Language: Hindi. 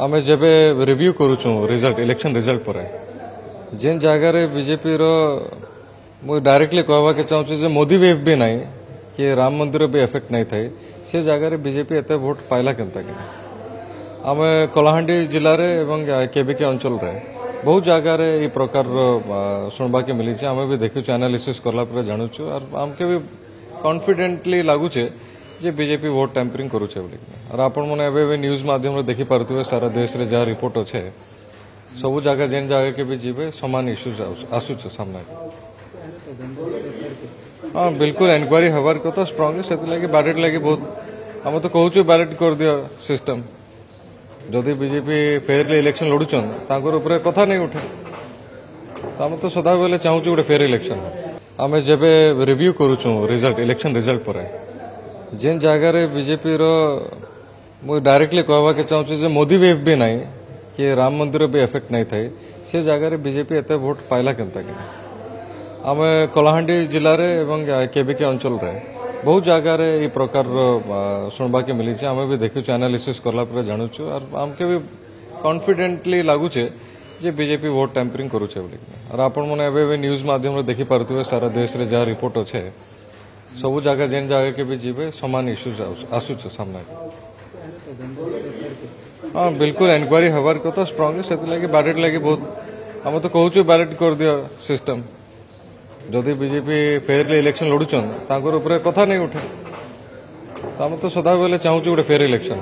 आमे जेबे रिव्यू करूछु रिजल्ट इलेक्शन रिजल्ट पर जेन जगार बीजेपी रो मु डायरेक्टली कहवा के चाहूँ जे मोदी वेव भी नहीं कि राम मंदिर भी इफेक्ट नहीं थाई से जगार बीजेपी एते वोट पाइला केनता कि आमे कलाहांडी जिले रे एवं केबिके अंचल रे बहुत जगार ये प्रकार सुनबा के मिली आमे भी देखु एनालिसिस करला पर जानूछु और हमके भी कॉन्फिडेंटली लागुचे जे बीजेपी वोट टैंपरिंग करूचे बोली और आपण माने एबे न्यूज माध्यम रे देखि पारथुवे सारा देश रे जा रिपोर्ट अच्छे सब जगह जेन जगह के भी जीवे समान इश्यूज आसुचे सामने हाँ बिल्कुल एनक्वायरी हबार कथा स्ट्रांगली से लगे बैलेट लगे बहुत आम तो कहूँ बैलेट कर दियो सिस्टम जदि बीजेपी फेयरली इलेक्शन लड़ुचन तांकर ऊपर कथा नहीं उठे तो आम तो सदा बेले चाहूँ गोटे फेयर इलेक्शन आम जेबे रिव्यू करूछु रिजल्ट इलेक्शन रिजल्ट पर जेन जगार बीजेपी रो मु डायरेक्टली कहवा के चाहूँ जे मोदी वेव भी नहीं कि राम मंदिर भी इफेक्ट नहीं थाई से जगार बीजेपी एते वोट पाइला केनता कि आमे कलाहांडी जिले रे एवं केबिके अंचल रे बहुत जगार ये प्रकार सुनबा के मिली आमे भी देखु एनालिसिस करला पर जानूछु और हमके भी कॉन्फिडेंटली लागुचे जे बीजेपी वोट टैंपरिंग करूचे बोली और आपण माने एबे न्यूज माध्यम रे देखि पारथुवे सारा देश रे जा रिपोर्ट अच्छे सब जगह जेन जगह के भी जीवे समान इश्यूज आसुचे सामने हाँ बिल्कुल एनक्वायरी हबार कथा स्ट्रांगली से लगे बैलेट लगे बहुत आम तो कहूँ बैलेट कर दियो सिस्टम जदि बीजेपी फेयरली इलेक्शन लड़ुचन तांकर ऊपर कथा नहीं उठे तो आम तो सदा बेले चाहूँ गोटे फेयर इलेक्शन